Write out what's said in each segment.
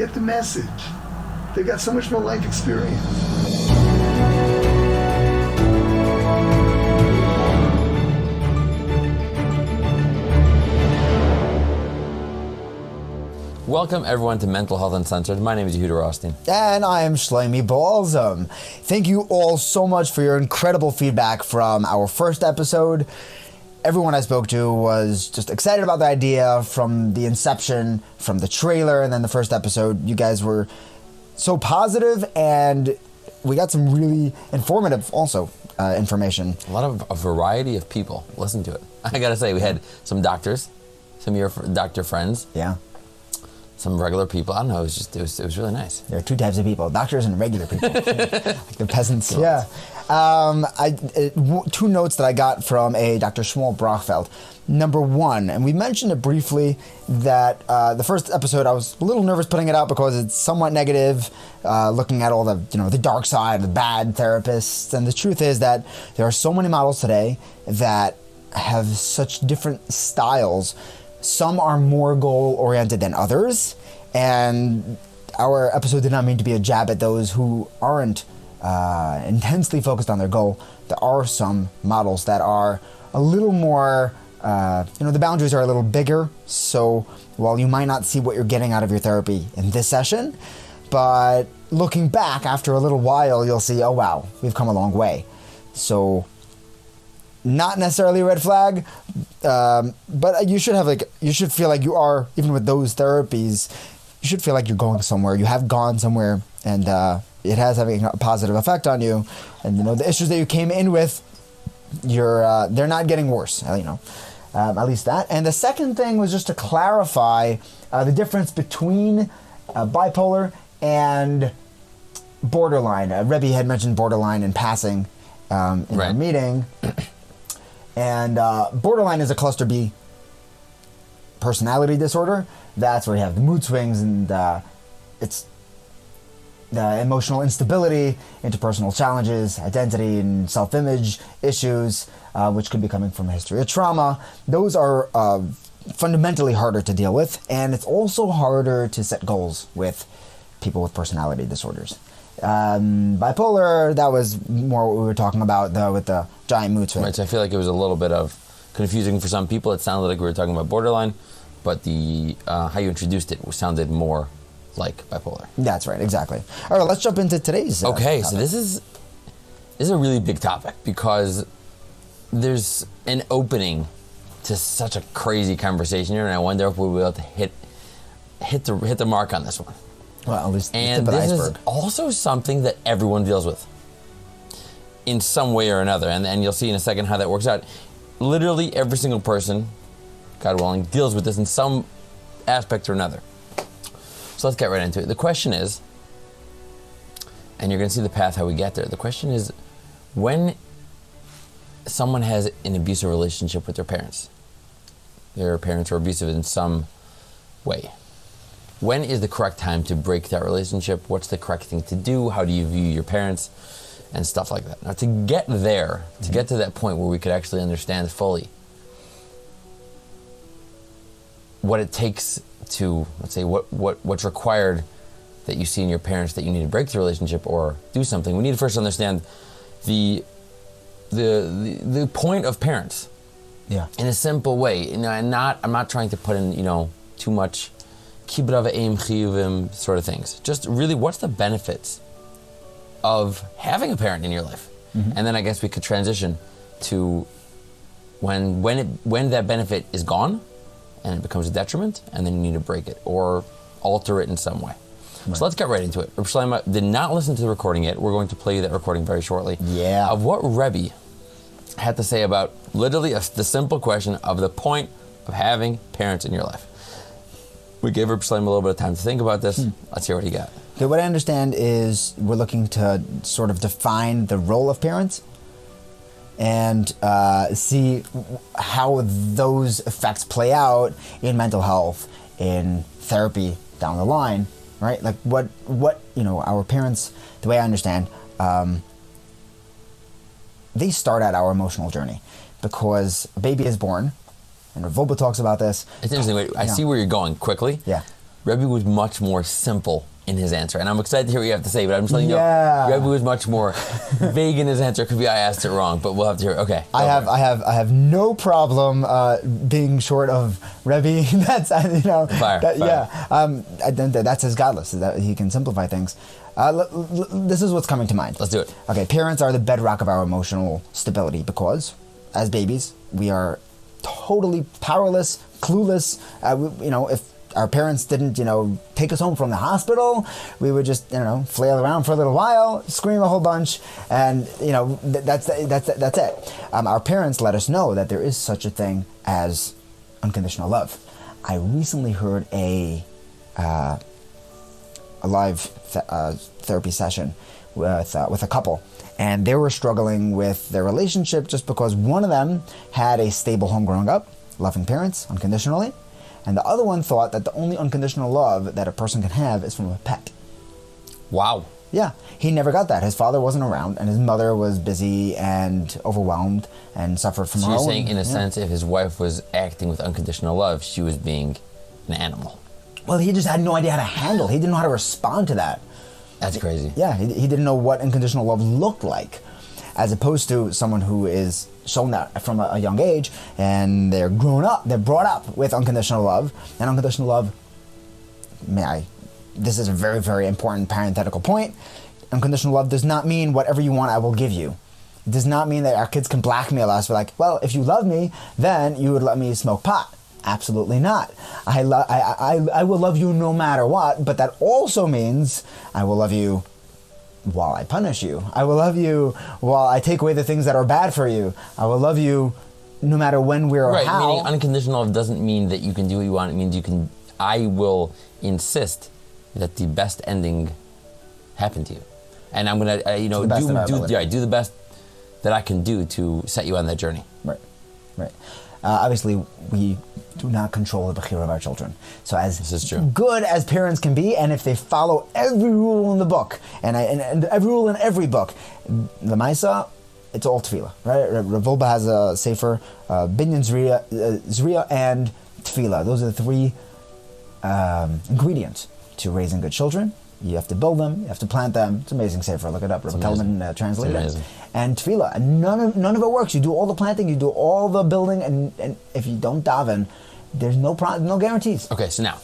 get the message. They got so much more life experience. Welcome everyone to Mental Health Uncensored. My name is Yehuda Rothstein. And I am Shlomi Balzam. Thank you all so much for your incredible feedback from our first episode. Everyone I spoke to was just excited about the idea from the inception, from the trailer, and then the first episode. You guys were so positive, and we got some really informative also information. A variety of people listen to it. I gotta say, we had some doctors, some of your doctor friends. Yeah. Some regular people. I don't know. It was really nice. There are two types of people: doctors and regular people, like the peasants. Yeah. Two notes that I got from a Dr. Shmuel Brochfeld. Number one, and we mentioned it briefly, that the first episode I was a little nervous putting it out because it's somewhat negative, looking at all the dark side, the bad therapists, and the truth is that there are so many models today that have such different styles. Some are more goal-oriented than others, and our episode did not mean to be a jab at those who aren't intensely focused on their goal. There are some models that are a little more, the boundaries are a little bigger, so while you might not see what you're getting out of your therapy in this session, but looking back after a little while, you'll see, oh wow, we've come a long way. So, not necessarily a red flag, but you should feel like you are, even with those therapies, you should feel like you're going somewhere. You have gone somewhere, and it has having a positive effect on you. And the issues that you came in with, they're not getting worse. At least that. And the second thing was just to clarify the difference between bipolar and borderline. Rebbe had mentioned borderline in passing in our meeting. And borderline is a cluster B personality disorder. That's where you have the mood swings and it's the emotional instability, interpersonal challenges, identity and self-image issues, which could be coming from a history of trauma. Those are fundamentally harder to deal with, and it's also harder to set goals with people with personality disorders. Bipolar, that was more what we were talking about with the giant mood swings. Right, so I feel like it was a little bit of confusing for some people. It sounded like we were talking about borderline, but the how you introduced it sounded more like bipolar. That's right, exactly. All right, let's jump into today's Okay, topic. so this is a really big topic because there's an opening to such a crazy conversation here, and I wonder if we'll be able to hit the mark on this one. Well, at least and the tip of the this iceberg. is also something that everyone deals with in some way or another, and you'll see in a second how that works out. Literally every single person, God willing, deals with this in some aspect or another. So let's get right into it. The question is, and you're going to see the path how we get there. The question is, when someone has an abusive relationship with their parents are abusive in some way, when is the correct time to break that relationship? What's the correct thing to do? How do you view your parents? And stuff like that. Now, to get there, to get to that point where we could actually understand fully what it takes to, let's say, what's required that you see in your parents that you need to break the relationship or do something, we need to first understand the point of parents. Yeah. In a simple way. I'm not trying to put in, too much kibrava eim chiyuvim sort of things. Just really, what's the benefits of having a parent in your life? Mm-hmm. And then I guess we could transition to when that benefit is gone and it becomes a detriment, and then you need to break it or alter it in some way. Right. So let's get right into it. Reb Shlomo did not listen to the recording yet. We're going to play that recording very shortly. Yeah. Of what Rebbe had to say about literally the simple question of the point of having parents in your life. We gave Reb Shlomo a little bit of time to think about this. Let's hear what he got. Okay, what I understand is we're looking to sort of define the role of parents and see how those effects play out in mental health, in therapy down the line, right? Like what our parents, the way I understand, they start at our emotional journey because a baby is born, and Rav Wolbe talks about this. It's interesting. I see where you're going quickly. Yeah. Rebbe was much more simple in his answer, and I'm excited to hear what you have to say, but I'm just letting Yeah. you know, Rebbe was much more vague in his answer. Could be I asked it wrong, but we'll have to hear. Okay. I have no problem being short of Rebbe. That's Fire. That's his godless, that he can simplify things. This is what's coming to mind. Let's do it. Okay, parents are the bedrock of our emotional stability because, as babies, we are totally powerless, clueless. If our parents didn't, take us home from the hospital, we would just, flail around for a little while, scream a whole bunch, and that's it. Our parents let us know that there is such a thing as unconditional love. I recently heard a live therapy session with a couple, and they were struggling with their relationship just because one of them had a stable home growing up, loving parents unconditionally, and the other one thought that the only unconditional love that a person can have is from a pet. Wow. Yeah, he never got that. His father wasn't around, and his mother was busy and overwhelmed and suffered from So her you're own. saying, in a sense, if his wife was acting with unconditional love, she was being an animal. Well, he just had no idea how to handle. He didn't know how to respond to that. That's crazy. Yeah, he didn't know what unconditional love looked like, as opposed to someone who is shown that from a young age, and they're brought up with unconditional love. And unconditional love, this is a very, very important parenthetical point. Unconditional love does not mean whatever you want, I will give you. It does not mean that our kids can blackmail us. We're like, well, if you love me, then you would let me smoke pot. Absolutely not. I will love you no matter what, but that also means I will love you while I punish you. I will love you while I take away the things that are bad for you. I will love you no matter when, where, or Right, how. meaning unconditional love doesn't mean that you can do what you want. It means I will insist that the best ending happen to you. And I'm going to, do the best that I can do to set you on that journey. Right. Obviously, we do not control the bechira of our children. So This is true. good as parents can be, and if they follow every rule in the book, and every rule in every book, the Maisa, it's all tefillah, right? Rav Wolbe has a sefer, binyan zriya, and tefillah. Those are the three ingredients to raising good children. You have to build them, you have to plant them. It's amazing sefer. Look it up. Rabbi Kelman translated it. And tefillah. And none of it works. You do all the planting, you do all the building, and if you don't daven, there's no guarantees. Okay, so now,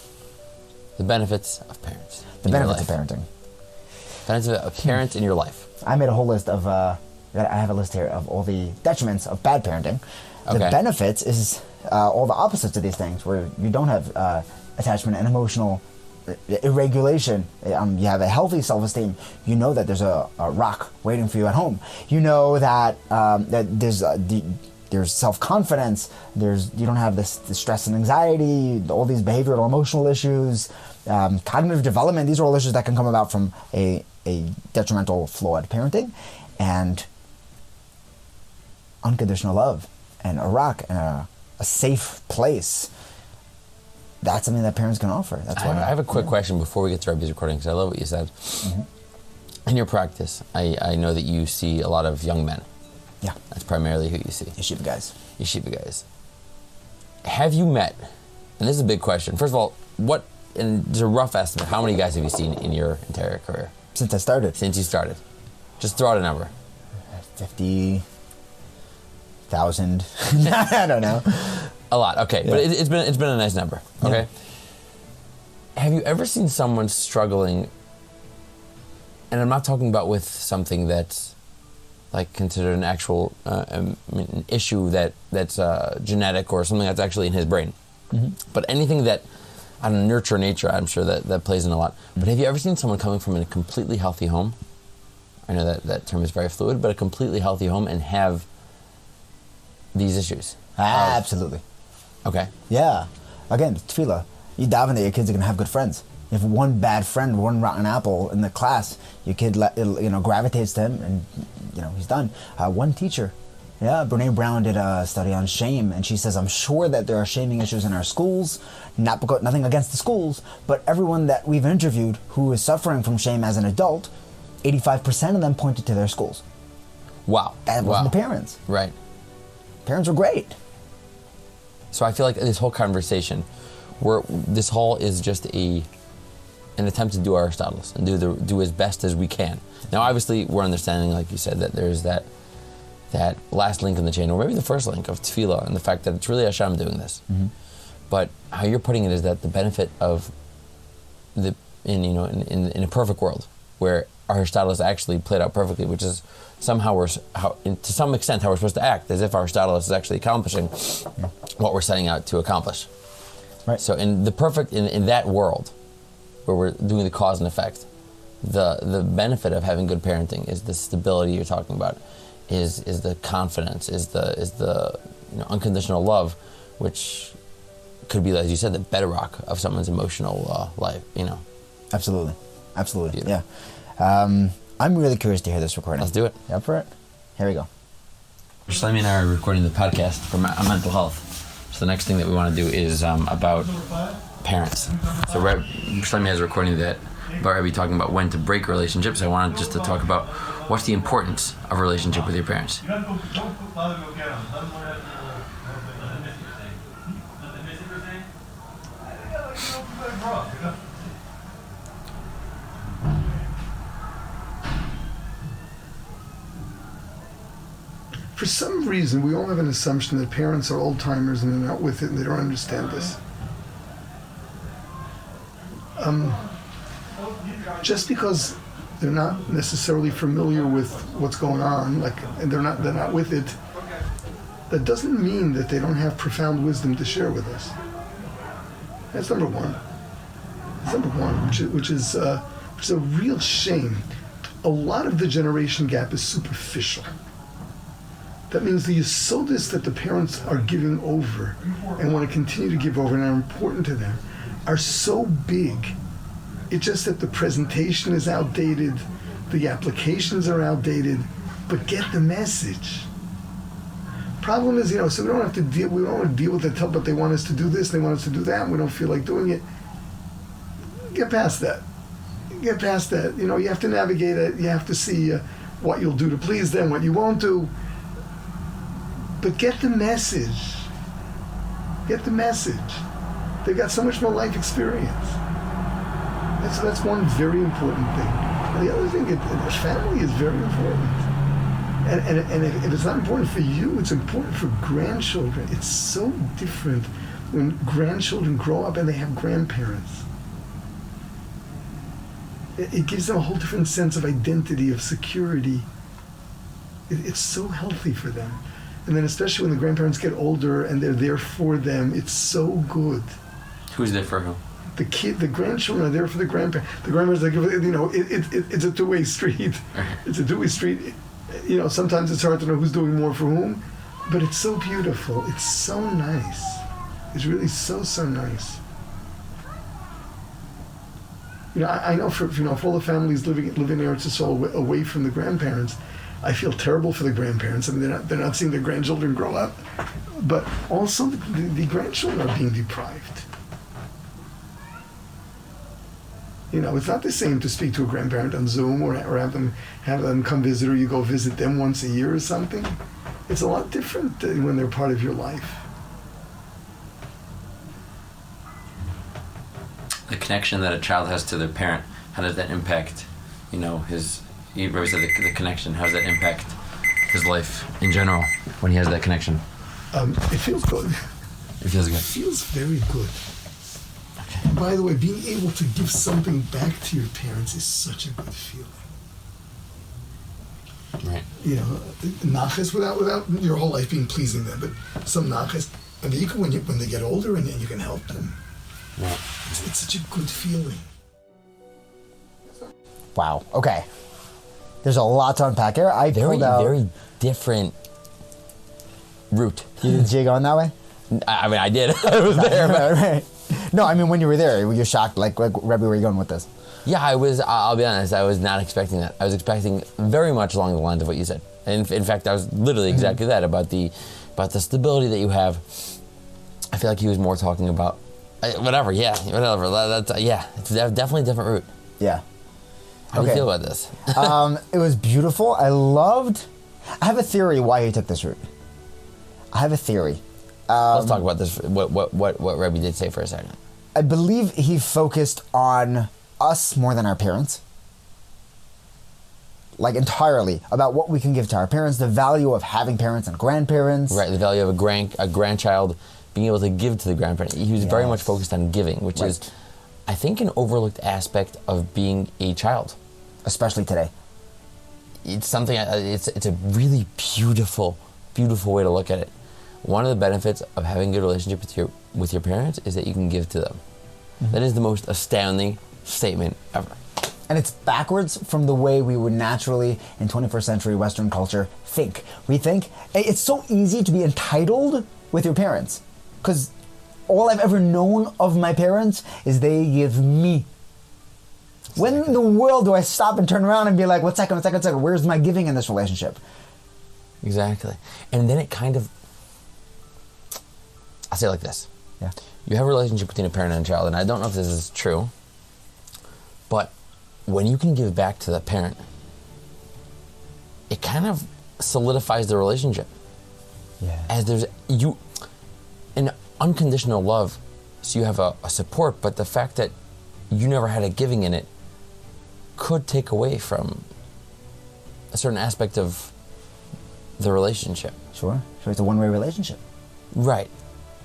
the benefits of parents. The benefits of parenting. Benefits of parents in your life. I made a whole list of, I have a list here of all the detriments of bad parenting. The Okay. benefits is all the opposites of these things, where you don't have attachment and emotional irregulation. You have a healthy self-esteem. You know that there's a rock waiting for you at home. You know that there's self-confidence. You don't have this stress and anxiety, all these behavioral, emotional issues, cognitive development. These are all issues that can come about from a detrimental, flawed parenting, and unconditional love and a rock and a safe place. That's something that parents can offer. That's why I have a quick question before we get to Rebbe's recording, because I love what you said. Mm-hmm. In your practice, I know that you see a lot of young men. Yeah. That's primarily who you see. Yeshiva guys. Yeshiva guys. Have you met, and this is a big question, first of all, and there's a rough estimate, how many guys have you seen in your entire career? Since I started. Since you started. Just throw out a number. 50,000. I don't know. A lot, okay. Yeah. But it's been a nice number, okay? Yeah. Have you ever seen someone struggling, and I'm not talking about with something that's like considered an actual an issue that's genetic or something that's actually in his brain, but anything that, I don't know, nurture nature, I'm sure that plays in a lot. But have you ever seen someone coming from a completely healthy home? I know that term is very fluid, but a completely healthy home and have these issues? Absolutely. Okay. Yeah. Again, tefillah. You daven that your kids are going to have good friends. If one bad friend, one rotten apple in the class, your kid gravitates to him, and he's done. One teacher, Brene Brown did a study on shame, and she says, I'm sure that there are shaming issues in our schools, nothing against the schools, but everyone that we've interviewed who is suffering from shame as an adult, 85% of them pointed to their schools. Wow. That wasn't the parents. Right. Parents were great. So I feel like this whole conversation, This hall is just an attempt to do Aristotle and do as best as we can. Now, obviously, we're understanding, like you said, that there's that last link in the chain, or maybe the first link of tefillah, and the fact that it's really Hashem doing this. Mm-hmm. But how you're putting it is that the benefit of in a perfect world where Aristotle is actually played out perfectly, which is somehow to some extent how we're supposed to act, as if Aristotle is actually accomplishing what we're setting out to accomplish. Right. So in that world where we're doing the cause and effect, the benefit of having good parenting is the stability you're talking about, is the confidence, is the unconditional love, which could be, as you said, the bedrock of someone's emotional life. Absolutely. Beautiful. Yeah. I'm really curious to hear this recording. Let's do it. You up for it? Here we go. Shlomi and I are recording the podcast for mental health. So the next thing that we want to do is about parents. So Shlomi has a recording about Rebbe talking about when to break relationships. I wanted just to talk about what's the importance of a relationship with your parents. For some reason, we all have an assumption that parents are old-timers and they're not with it and they don't understand this. Just because they're not necessarily familiar with what's going on, and they're not with it, that doesn't mean that they don't have profound wisdom to share with us. That's number one. Which is a real shame. A lot of the generation gap is superficial. That means the yesodis that the parents are giving over and want to continue to give over and are important to them are so big. It's just that the presentation is outdated, the applications are outdated, but get the message. Problem is, so we don't want to deal with it, but they want us to do this, they want us to do that, and we don't feel like doing it. Get past that. You have to navigate it, you have to see what you'll do to please them, what you won't do. But get the message. They've got so much more life experience. That's one very important thing. And the other thing, the family is very important. And if it's not important for you, it's important for grandchildren. It's so different when grandchildren grow up and they have grandparents. It gives them a whole different sense of identity, of security. It's so healthy for them. And then especially when the grandparents get older and they're there for them, it's so good. Who's there for who? The grandchildren are there for the grandparents. The grandparents are it's a two-way street. It's a two-way street. Sometimes it's hard to know who's doing more for whom, but it's so beautiful. It's so nice. It's really so nice. I know for all the families living in Eretz Yisrael away from the grandparents, I feel terrible for the grandparents. I mean, they're not seeing their grandchildren grow up, but also the grandchildren are being deprived. It's not the same to speak to a grandparent on Zoom or have them come visit, or you go visit them once a year or something. It's a lot different when they're part of your life. The connection that a child has to their parent, how does that impact, you already said the connection, how does that impact his life in general when he has that connection? It feels good. It feels good. It feels very good. Okay. By the way, being able to give something back to your parents is such a good feeling. Right. Naches without your whole life being pleasing them, but some naches. And then you can, when they get older, and then you can help them. Right. It's such a good feeling. Wow. Okay. There's a lot to unpack here. Very different route. You did you go on that way? I mean, I did. I was there. Right. No, I mean, when you were there, you're shocked. Like Rebbe, where are you going with this? Yeah, I was. I'll be honest. I was not expecting that. I was expecting very much along the lines of what you said. And in fact, I was literally exactly that about the stability that you have. I feel like he was more talking about whatever. Yeah, whatever. That's It's definitely a different route. Yeah. How do you feel about this? It was beautiful. I have a theory why he took this route. I have a theory. Let's talk about this. What Rebbe did say for a second. I believe he focused on us more than our parents. Like entirely about what we can give to our parents, the value of having parents and grandparents. Right, the value of a grandchild being able to give to the grandparent. He was very much focused on giving, which is, I think, an overlooked aspect of being a child. Especially today. It's something, it's a really beautiful, beautiful way to look at it. One of the benefits of having a good relationship with your parents is that you can give to them. Mm-hmm. That is the most astounding statement ever. And it's backwards from the way we would naturally, in 21st century Western culture, think. We think it's so easy to be entitled with your parents. Because all I've ever known of my parents is they give me. When in the world do I stop and turn around and be like, one second, where's my giving in this relationship? Exactly. And then it kind of, I'll say it like this. Yeah. You have a relationship between a parent and a child, and I don't know if this is true, but when you can give back to the parent, it kind of solidifies the relationship. Yeah. As there's an unconditional love, so you have a support, but the fact that you never had a giving in it could take away from a certain aspect of the relationship. Sure. It's a one-way relationship. Right.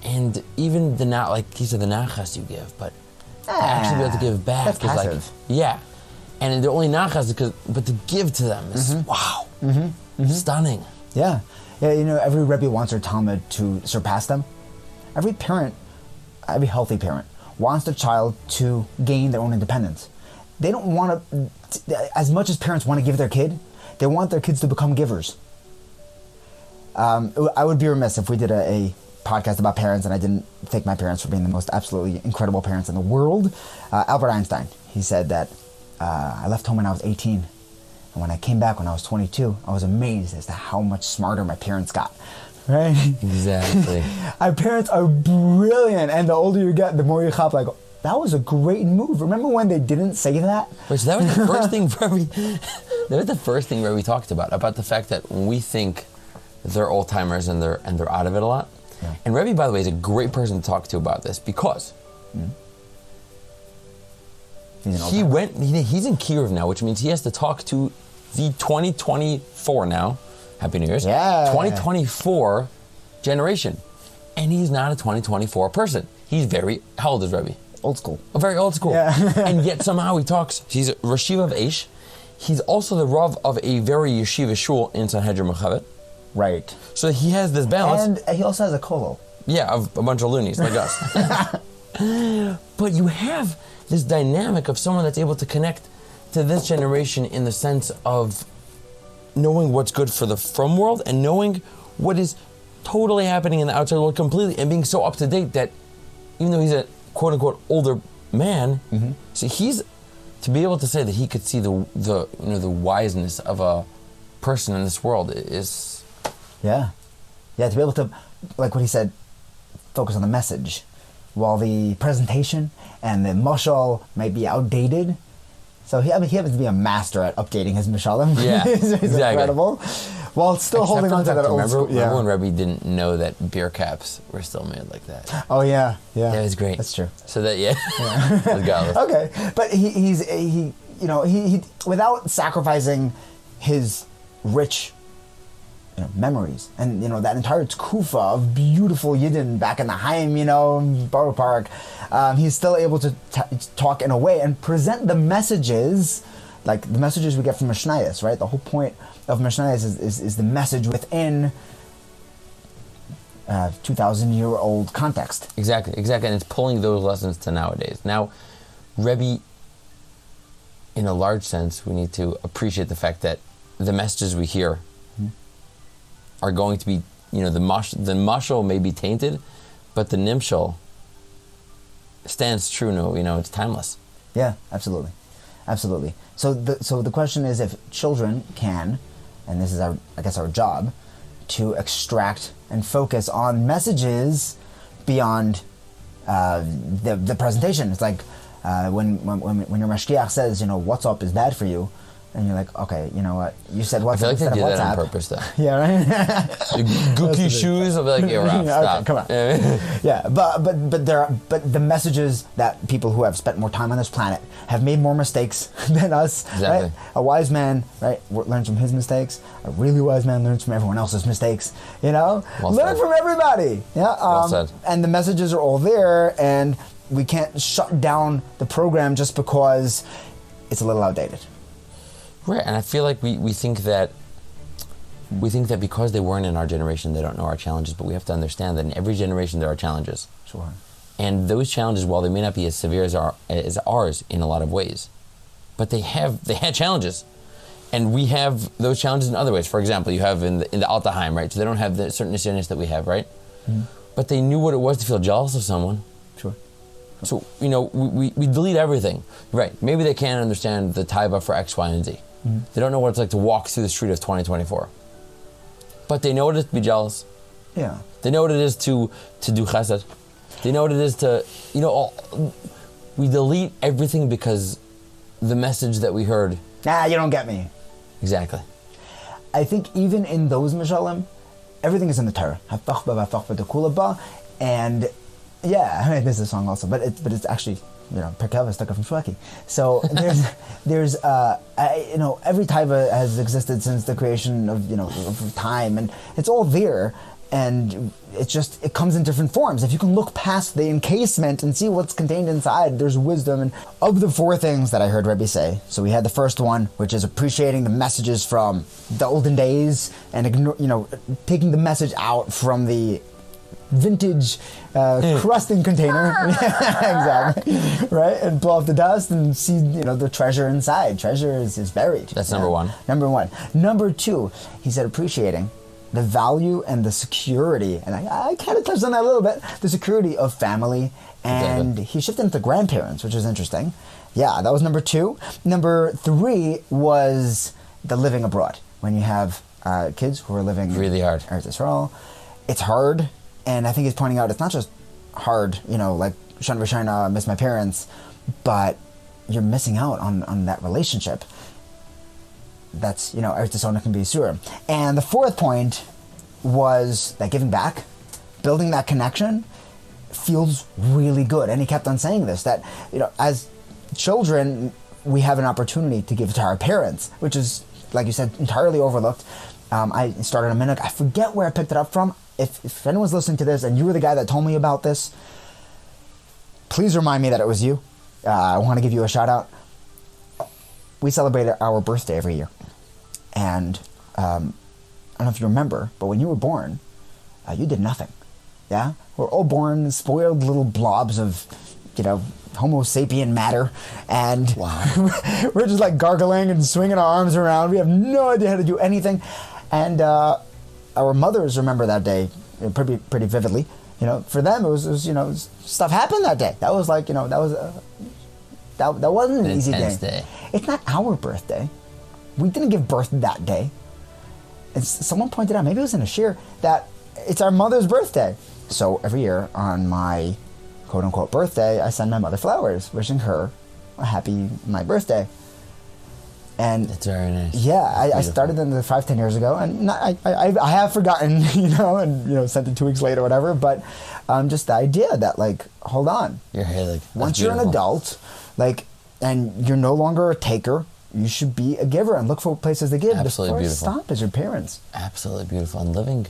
And even the like you said, the nachas you give, but actually be able to give back that's is like, passive. yeah. And the only nachas but to give to them is wow, stunning. Yeah. Every Rebbe wants their Talmud to surpass them. Every parent, every healthy parent, wants their child to gain their own independence. They don't want to, as much as parents want to give their kid, they want their kids to become givers. I would be remiss if we did a podcast about parents and I didn't thank my parents for being the most absolutely incredible parents in the world. Albert Einstein, he said that I left home when I was 18, and when I came back when I was 22, I was amazed as to how much smarter my parents got. Right? Exactly. Our parents are brilliant, and the older you get, the more you hop like, that was a great move. Remember when they didn't say that? Which that was the first thing where we talked about the fact that we think they're old timers and they're out of it a lot. Yeah. And Rebbe, by the way, is a great person to talk to about this because he's in Kyiv now, which means he has to talk to the 2024 now. Happy New Year's. Yeah. 2024 generation. And he's not a 2024 person. He's how old is Rebbe? Old school. Very old school. Yeah. And yet somehow he talks. He's a Rashiva of Eish. He's also the Rav of a very yeshiva shul in Sanhedrin Mechavet. Right. So he has this balance. And he also has a kolo. Yeah, of a bunch of loonies like us. But you have this dynamic of someone that's able to connect to this generation in the sense of knowing what's good for the from world and knowing what is totally happening in the outside world completely and being so up to date that even though he's a quote unquote older man, so he's to be able to say that he could see the wiseness of a person in this world is to be able to, like what he said, focus on the message while the presentation and the mashal might be outdated. So he happens to be a master at updating his mashalim. Yeah, he's exactly. Incredible. While still holding on to that old school. Remember when Rebbe didn't know that beer caps were still made like that? Oh yeah. That was great. That's true. So that regardless. Okay, but he without sacrificing his rich memories and that entire tkufa of beautiful Yidden back in the Haim, Borough Park, he's still able to talk in a way and present the messages, like the messages we get from Mishnayos, right? The whole point of Mishnayos is the message within 2,000-year-old context. Exactly, and it's pulling those lessons to nowadays. Now, Rebbe, in a large sense, we need to appreciate the fact that the messages we hear are going to be, the mashal may be tainted, but the nimshal stands true. It's timeless. Yeah, absolutely. So the question is, if children can, and this is our job, to extract and focus on messages beyond the presentation. It's like when your mashgiach says, what's up is bad for you. and you're like, okay, you know what? You said WhatsApp I feel like they instead do of that on WhatsApp. purpose, though. Yeah, right. The Gookie shoes, I'll be like, yeah, Ralph, Yeah, stop. okay, come on. Yeah, but the messages that people who have spent more time on this planet have made more mistakes than us. Exactly. Right? A wise man, right, learns from his mistakes. A really wise man learns from everyone else's mistakes. You know, Well learn said. from everybody. Yeah. Well said. And the messages are all there, and we can't shut down the program just because it's a little outdated. Right, and I feel like we think that because they weren't in our generation, they don't know our challenges. But we have to understand that in every generation there are challenges. Sure. And those challenges, while they may not be as severe as ours in a lot of ways, but they had challenges, and we have those challenges in other ways. For example, you have in the Altaheim, right? So they don't have the certain issues that we have, right? Mm-hmm. But they knew what it was to feel jealous of someone. Sure. So we delete everything, right? Maybe they can't understand the taiba for X, Y, and Z. Mm-hmm. They don't know what it's like to walk through the street of 2024. But they know what it is to be jealous. Yeah. They know what it is to do chesed. They know what it is to, we delete everything because the message that we heard. Nah, you don't get me. Exactly. I think even in those mishalim, everything is in the Torah. And yeah, I mean, there's a song also, but it's actually, Pirkei Avos took it from Shweki. So there's every taiva has existed since the creation of time, and it's all there. And it comes in different forms. If you can look past the encasement and see what's contained inside, there's wisdom. And of the four things that I heard Rebbe say, so we had the first one, which is appreciating the messages from the olden days and taking the message out from the vintage crusting container. Exactly. Right? And blow off the dust and see, the treasure inside. Treasure is buried. That's number one. Number one. Number two, he said appreciating the value and the security, and I kind of touched on that a little bit, the security of family, and he shifted into grandparents, which is interesting. Yeah, that was number two. Number three was the living abroad. When you have kids who are living really hard. Eretz Yisrael, it's hard, and I think he's pointing out it's not just hard, like Shana V'Shana, I miss my parents, but you're missing out on that relationship. That's, Eretz Yisrael can be Surah. And the fourth point was that giving back, building that connection, feels really good. And he kept on saying this, that, as children, we have an opportunity to give to our parents, which is, like you said, entirely overlooked. I started a minute, I forget where I picked it up from. If anyone's listening to this and you were the guy that told me about this, please remind me that it was you. I want to give you a shout out. We celebrate our birthday every year. And I don't know if you remember, but when you were born, you did nothing. Yeah? We're all born spoiled little blobs of, Homo sapien matter. And wow. We're just like gargling and swinging our arms around. We have no idea how to do anything. And our mothers remember that day pretty vividly. For them, it was stuff happened that day. That was like, that wasn't an easy day. It's not our birthday. We didn't give birth that day. Someone pointed out, maybe it was in a shir, that it's our mother's birthday. So every year on my quote-unquote birthday, I send my mother flowers, wishing her a happy my birthday. And that's very nice. Yeah, I started them 5-10 years ago, and I have forgotten, and sent it 2 weeks later, or whatever. But just the idea that, like, hold on, once you're an adult, and you're no longer a taker, you should be a giver and look for places to give. Absolutely The beautiful. first stop is your parents. Absolutely beautiful. And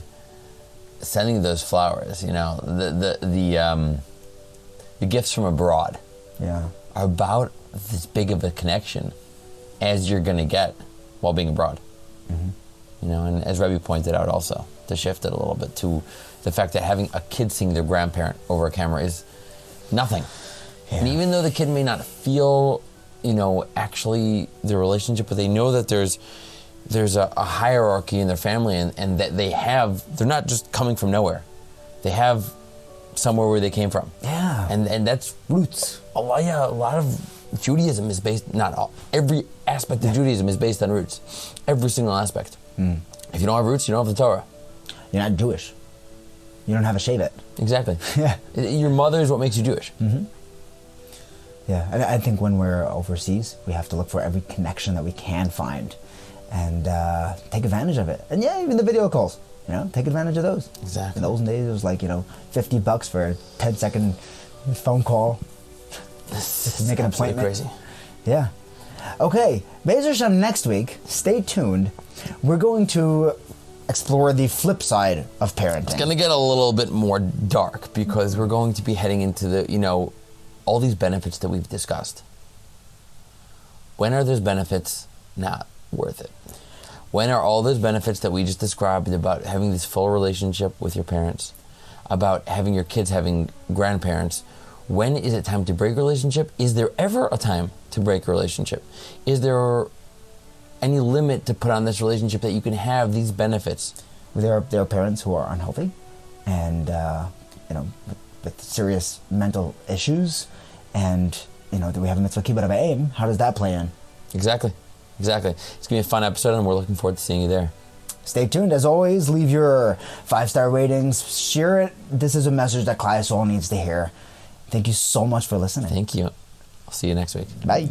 sending those flowers, the gifts from abroad, are about this big of a connection as you're going to get while being abroad. Mm-hmm. And as Rebbe pointed out also, to shift it a little bit to the fact that having a kid seeing their grandparent over a camera is nothing. Yeah. And even though the kid may not feel, actually the relationship, but they know that there's a hierarchy in their family and that they're not just coming from nowhere. They have somewhere where they came from. Yeah. And that's roots. A lot of Judaism is based, not all, every aspect of Judaism is based on roots. Every single aspect. Mm. If you don't have roots, you don't have the Torah. You're not Jewish. You don't have a shevet. Exactly. Yeah. Your mother is what makes you Jewish. Mm-hmm. Yeah, and I think when we're overseas, we have to look for every connection that we can find and take advantage of it. And yeah, even the video calls, take advantage of those. Exactly. In the olden days, it was like, $50 for a 10-second phone call. Just to make an appointment. Crazy. Yeah. Okay, Be'ez Hashem, next week, stay tuned. We're going to explore the flip side of parenting. It's going to get a little bit more dark because we're going to be heading into the, all these benefits that we've discussed. When are those benefits not worth it? When are all those benefits that we just described about having this full relationship with your parents, about having your kids having grandparents, when is it time to break a relationship? Is there ever a time to break a relationship? Is there any limit to put on this relationship that you can have these benefits? There are parents who are unhealthy and, with serious mental issues, and, do we have a mitzvah kibbut of aim? How does that play in? Exactly. It's going to be a fun episode, and we're looking forward to seeing you there. Stay tuned. As always, leave your 5-star ratings. Share it. This is a message that Klal Yisrael needs to hear. Thank you so much for listening. Thank you. I'll see you next week. Bye.